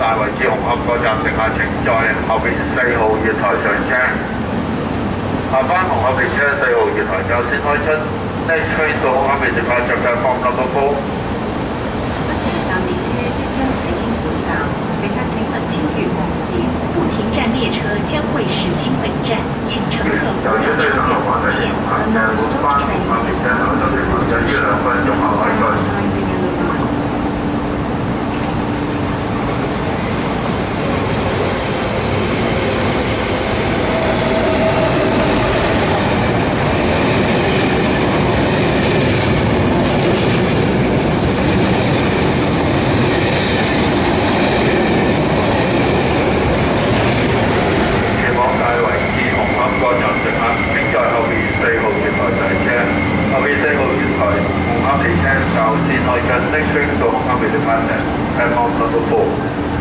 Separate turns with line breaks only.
大圍至紅磡嗰站乘客請在後邊4號月台上車。下班紅磡列車4號月台優先開出 ，Next train to 紅磡列車着嘅放number 4。
本站列車即將駛經本站，乘客請勿超越黃線，不停站列車將會駛經本站，請乘客不要超越黃線。The non-stop train is also used to
Next train to 紅磡列車platform number 4。